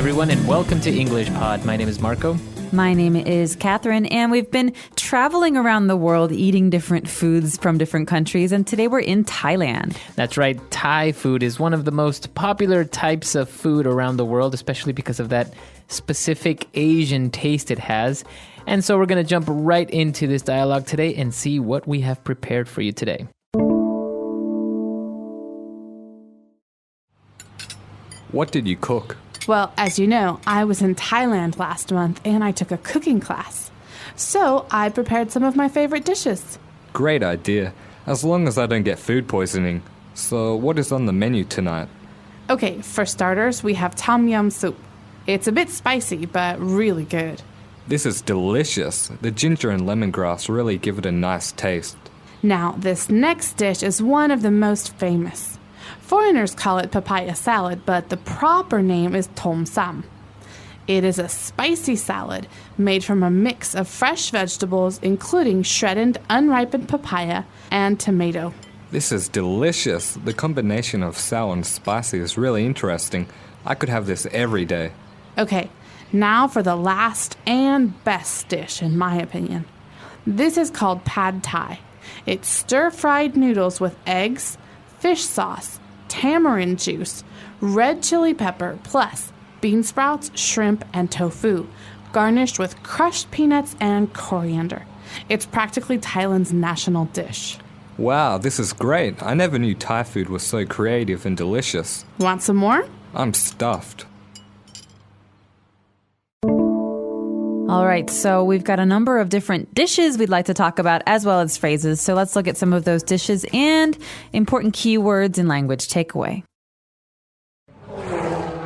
everyone, and welcome to English Pod. My name is Marco. My name is Catherine, and we've been traveling around the world eating different foods from different countries, and today we're in Thailand. That's right. Thai food is one of the most popular types of food around the world, especially because of that specific Asian taste it has. And so we're going to jump right into this dialogue today and see what we have prepared for you today. What did you cook? Well, as you know, I was in Thailand last month and I took a cooking class. So I prepared some of my favorite dishes. Great idea, as long as I don't get food poisoning. So what is on the menu tonight? Okay, for starters, we have tom yum soup. It's a bit spicy, but really good. This is delicious. The ginger and lemongrass really give it a nice taste. Now, this next dish is one of the most famous. Foreigners call it papaya salad, but the proper name is tom sam. It is a spicy salad made from a mix of fresh vegetables, including shredded, unripened papaya and tomato. This is delicious. The combination of sour and spicy is really interesting. I could have this every day. Okay, now for the last and best dish, in my opinion. This is called pad thai. It's stir-fried noodles with eggs, fish sauce, tamarind juice, red chili pepper, plus bean sprouts, shrimp, and tofu, garnished with crushed peanuts and coriander. It's practically Thailand's national dish. Wow, this is great. I never knew Thai food was so creative and delicious. Want some more? I'm stuffed. All right, so we've got a number of different dishes we'd like to talk about, as well as phrases. So let's look at some of those dishes and important keywords in language takeaway.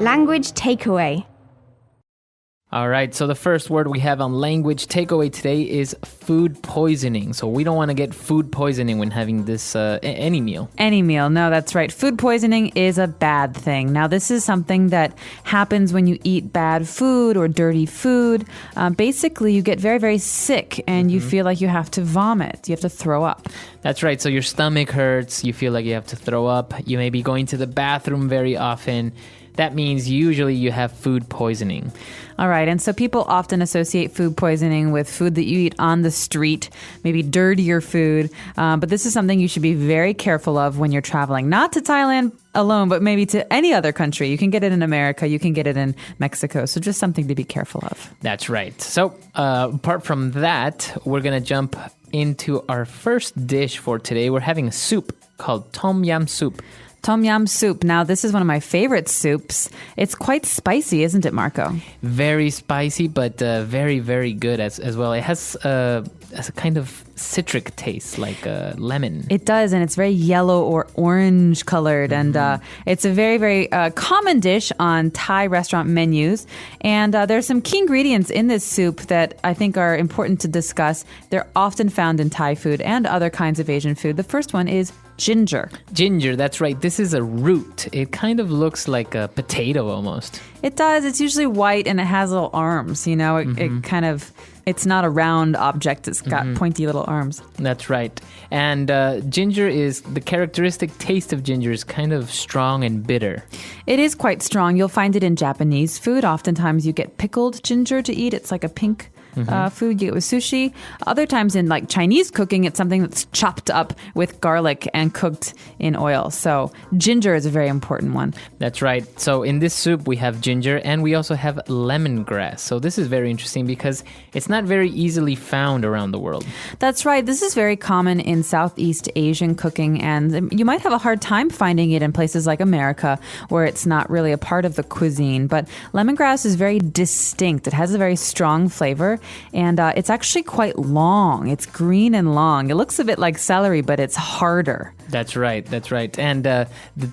Language takeaway. All right, so the first word we have on language takeaway today is food poisoning. So we don't want to get food poisoning when having this any meal. Any meal. No, that's right. Food poisoning is a bad thing. Now, this is something that happens when you eat bad food or dirty food. Basically, you get very, very sick and you feel like you have to vomit. You have to throw up. That's right. So your stomach hurts. You feel like you have to throw up. You may be going to the bathroom very often. That means usually you have food poisoning. All right, and so people often associate food poisoning with food that you eat on the street, maybe dirtier food. But this is something you should be very careful of when you're traveling. Not to Thailand alone, but maybe to any other country. You can get it in America. You can get it in Mexico. So just something to be careful of. That's right. So apart from that, we're going to jump into our first dish for today. We're having a soup called tom yum soup. Tom yum soup. Now, this is one of my favorite soups. It's quite spicy, isn't it, Marco? Very spicy, but very, very good as well. It has a kind of citric taste, like lemon. It does, and it's very yellow or orange colored. And it's a very, very common dish on Thai restaurant menus. And there's some key ingredients in this soup that I think are important to discuss. They're often found in Thai food and other kinds of Asian food. The first one is ginger. Ginger, that's right. This is a root. It kind of looks like a potato almost. It does. It's usually white and it has little arms, you know. It kind of, it's not a round object. It's got pointy little arms. That's right. And ginger is, the characteristic taste of ginger is kind of strong and bitter. It is quite strong. You'll find it in Japanese food. Oftentimes you get pickled ginger to eat. It's like a pink food you get with sushi. Other times in like Chinese cooking, it's something that's chopped up with garlic and cooked in oil. So ginger is a very important one. That's right. So in this soup, we have ginger and we also have lemongrass. So this is very interesting because it's not very easily found around the world. That's right. This is very common in Southeast Asian cooking, and you might have a hard time finding it in places like America where it's not really a part of the cuisine. But lemongrass is very distinct. It has a very strong flavor. And it's actually quite long. It's green and long. It looks a bit like celery, but it's harder. That's right. That's right. And the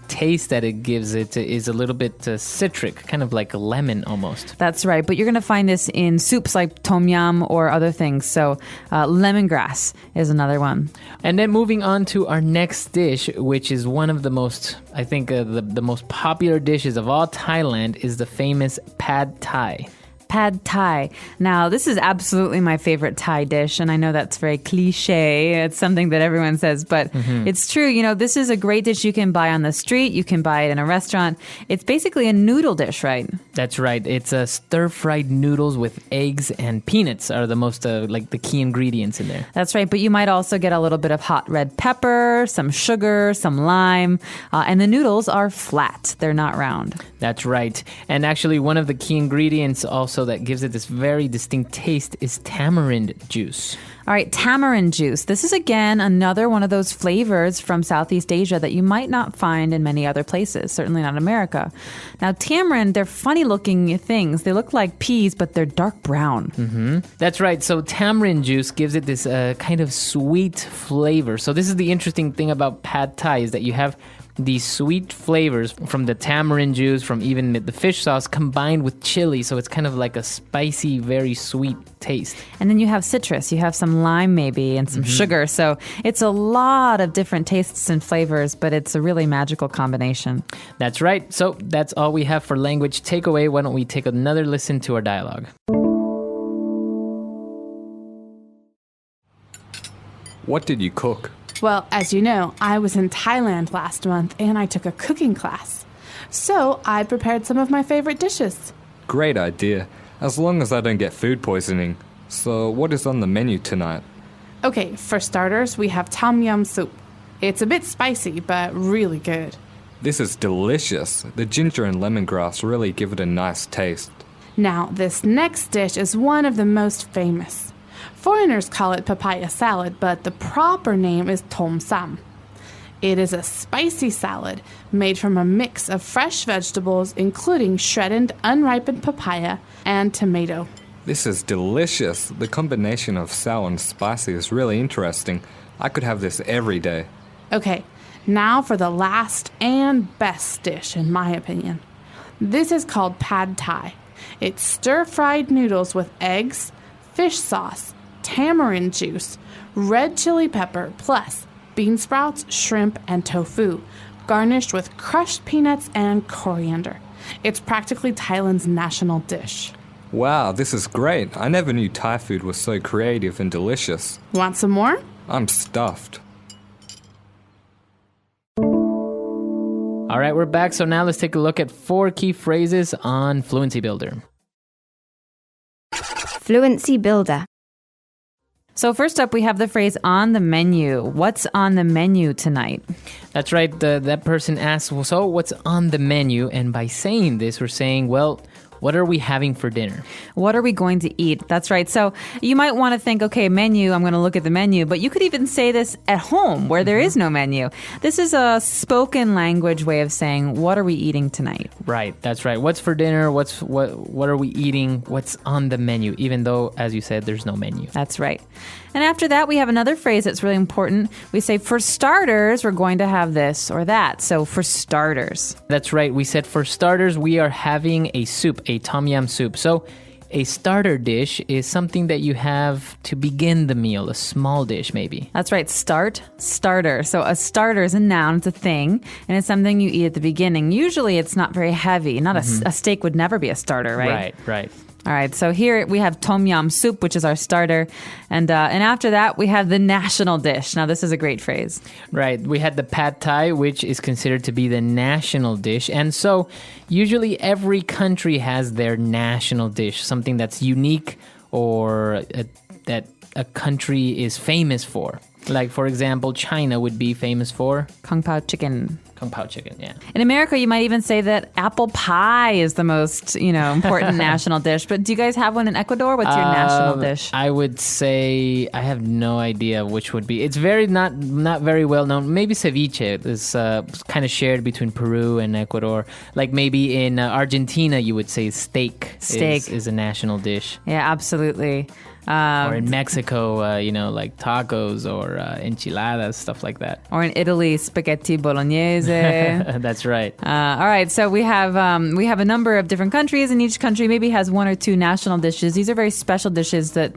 taste that it gives it is a little bit citric, kind of like a lemon almost. That's right. But you're going to find this in soups like tom yum or other things. So lemongrass is another one. And then moving on to our next dish, which is one of the most, I think, the most popular dishes of all Thailand, is the famous pad thai. Pad Thai. Now, this is absolutely my favorite Thai dish, and I know that's very cliche. It's something that everyone says, but it's true. You know, this is a great dish you can buy on the street. You can buy it in a restaurant. It's basically a noodle dish, right? That's right. It's stir-fried noodles with eggs and peanuts are the most like the key ingredients in there. That's right, but you might also get a little bit of hot red pepper, some sugar, some lime, and the noodles are flat. They're not round. That's right. And actually, one of the key ingredients also that gives it this very distinct taste is tamarind juice. All right, tamarind juice. This is, again, another one of those flavors from Southeast Asia that you might not find in many other places, certainly not America. Now, tamarind, they're funny-looking things. They look like peas, but they're dark brown. That's right. So tamarind juice gives it this kind of sweet flavor. So this is the interesting thing about pad thai is that you have these sweet flavors from the tamarind juice, from even the fish sauce combined with chili. So it's kind of like a spicy, very sweet taste. And then you have citrus. You have some lime maybe and some sugar. So it's a lot of different tastes and flavors, but it's a really magical combination. That's right. So that's all we have for language takeaway. Why don't we take another listen to our dialogue? What did you cook? Well, as you know, I was in Thailand last month and I took a cooking class. So I prepared some of my favorite dishes. Great idea, as long as I don't get food poisoning. So what is on the menu tonight? Okay, for starters, we have tom yum soup. It's a bit spicy, but really good. This is delicious. The ginger and lemongrass really give it a nice taste. Now, this next dish is one of the most famous. Foreigners call it papaya salad, but the proper name is tom sam. It is a spicy salad made from a mix of fresh vegetables, including shredded, unripened papaya and tomato. This is delicious. The combination of sour and spicy is really interesting. I could have this every day. Okay, now for the last and best dish, in my opinion. This is called pad thai. It's stir-fried noodles with eggs, fish sauce, tamarind juice, red chili pepper, plus bean sprouts, shrimp, and tofu, garnished with crushed peanuts and coriander. It's practically Thailand's national dish. Wow, this is great. I never knew Thai food was so creative and delicious. Want some more? I'm stuffed. All right, we're back. So now let's take a look at 4 key phrases on Fluency Builder. Fluency Builder. So first up, we have the phrase on the menu. What's on the menu tonight? That's right. That person asks, well, so what's on the menu? And by saying this, we're saying, well, what are we having for dinner? What are we going to eat? That's right. So you might want to think, okay, menu, I'm going to look at the menu, but you could even say this at home where there is no menu. This is a spoken language way of saying, what are we eating tonight? Right. That's right. What's for dinner? What are we eating? What's on the menu? Even though, as you said, there's no menu. That's right. And after that, we have another phrase that's really important. We say, for starters, we're going to have this or that. So for starters. That's right. We said for starters, we are having a soup, a tom yum soup. So a starter dish is something that you have to begin the meal, a small dish maybe. That's right. Starter. So a starter is a noun, it's a thing, and it's something you eat at the beginning. Usually it's not very heavy. Not a steak would never be a starter, right? Right. All right, so here we have tom yum soup, which is our starter. And after that, we have the national dish. Now, this is a great phrase. Right. We had the pad thai, which is considered to be the national dish. And so usually every country has their national dish, something that's unique or that a country is famous for. Like, for example, China would be famous for Kung Pao chicken. Kung Pao chicken, yeah. In America, you might even say that apple pie is the most, important national dish. But do you guys have one in Ecuador? What's your national dish? I would say I have no idea which would be. It's very not very well known. Maybe ceviche is kind of shared between Peru and Ecuador. Like maybe in Argentina, you would say steak. Is a national dish. Yeah, absolutely. Or in Mexico, like tacos or enchiladas, stuff like that. Or in Italy, spaghetti bolognese. That's right. All right, so we have a number of different countries, and each country maybe has one or two national dishes. These are very special dishes that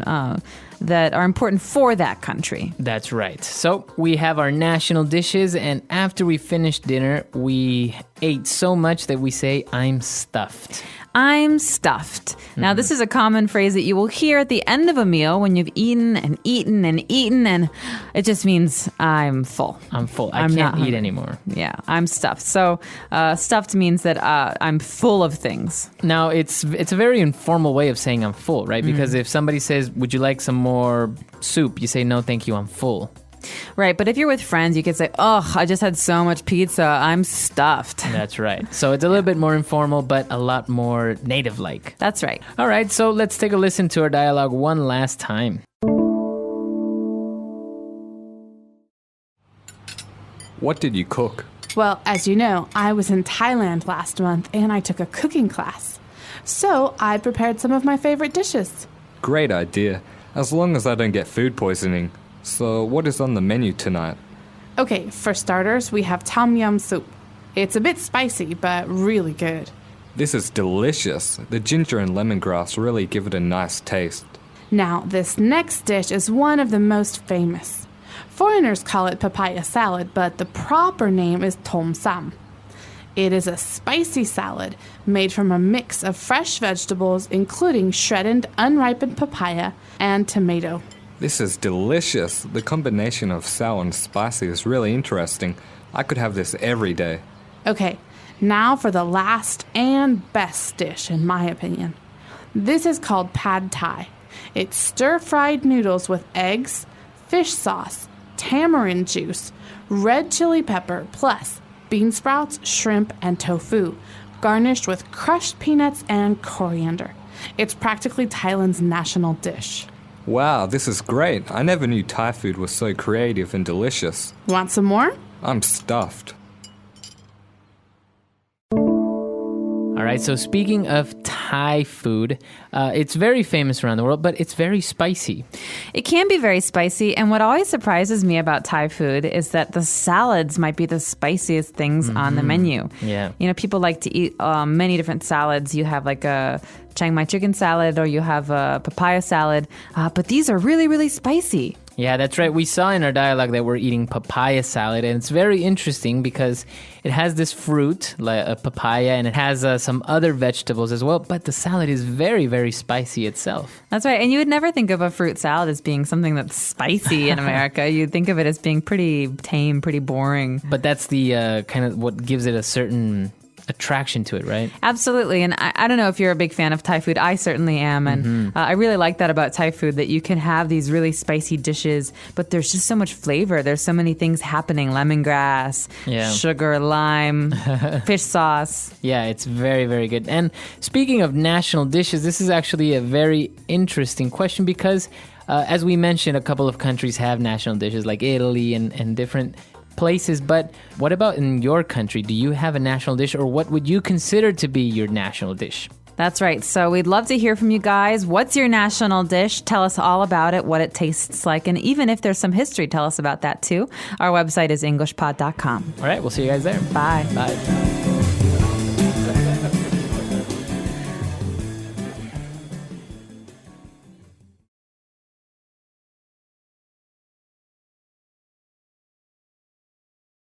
that are important for that country. That's right. So we have our national dishes, and after we finished dinner, we ate so much that we say, I'm stuffed. I'm stuffed. Now, this is a common phrase that you will hear at the end of a meal when you've eaten and eaten and eaten, and it just means I'm full. I'm full. I I'm not can't eat hungry. anymore. Yeah, I'm stuffed. So stuffed means that I'm full of things. Now, it's a very informal way of saying I'm full, right? Because if somebody says, would you like some more soup? You say, no, thank you, I'm full. Right, but if you're with friends, you could say, oh, I just had so much pizza, I'm stuffed. That's right. So it's a little bit more informal, but a lot more native-like. That's right. All right, so let's take a listen to our dialogue one last time. What did you cook? Well, as you know, I was in Thailand last month and I took a cooking class. So I prepared some of my favorite dishes. Great idea, as long as I don't get food poisoning. So, what is on the menu tonight? Okay, for starters, we have tom yum soup. It's a bit spicy, but really good. This is delicious. The ginger and lemongrass really give it a nice taste. Now, this next dish is one of the most famous. Foreigners call it papaya salad, but the proper name is tom sam. It is a spicy salad made from a mix of fresh vegetables, including shredded, unripened papaya and tomato. This is delicious. The combination of sour and spicy is really interesting. I could have this every day. Okay, now for the last and best dish, in my opinion. This is called pad thai. It's stir-fried noodles with eggs, fish sauce, tamarind juice, red chili pepper, plus bean sprouts, shrimp, and tofu, garnished with crushed peanuts and coriander. It's practically Thailand's national dish. Wow, this is great. I never knew Thai food was so creative and delicious. Want some more? I'm stuffed. All right, so speaking of Thai food, it's very famous around the world, but it's very spicy. It can be very spicy, and what always surprises me about Thai food is that the salads might be the spiciest things on the menu. Yeah. You know, people like to eat many different salads. You have like a Chiang Mai chicken salad, or you have a papaya salad, but these are really, really spicy. Yeah, that's right. We saw in our dialogue that we're eating papaya salad, and it's very interesting because it has this fruit, like a papaya, and it has some other vegetables as well, but the salad is very, very spicy itself. That's right. And you would never think of a fruit salad as being something that's spicy in America. You'd think of it as being pretty tame, pretty boring. But that's the kind of what gives it a certain attraction to it, right? Absolutely. And I don't know if you're a big fan of Thai food. I certainly am. And I really like that about Thai food, that you can have these really spicy dishes, but there's just so much flavor. There's so many things happening. Lemongrass, sugar, lime, fish sauce. Yeah, it's very, very good. And speaking of national dishes, this is actually a very interesting question because, as we mentioned, a couple of countries have national dishes like Italy and different places, but what about in your country? Do you have a national dish, or what would you consider to be your national dish? That's right. So we'd love to hear from you guys. What's your national dish? Tell us all about it, what it tastes like, and even if there's some history, tell us about that too. Our website is englishpod.com. All right, we'll see you guys there. Bye. Bye.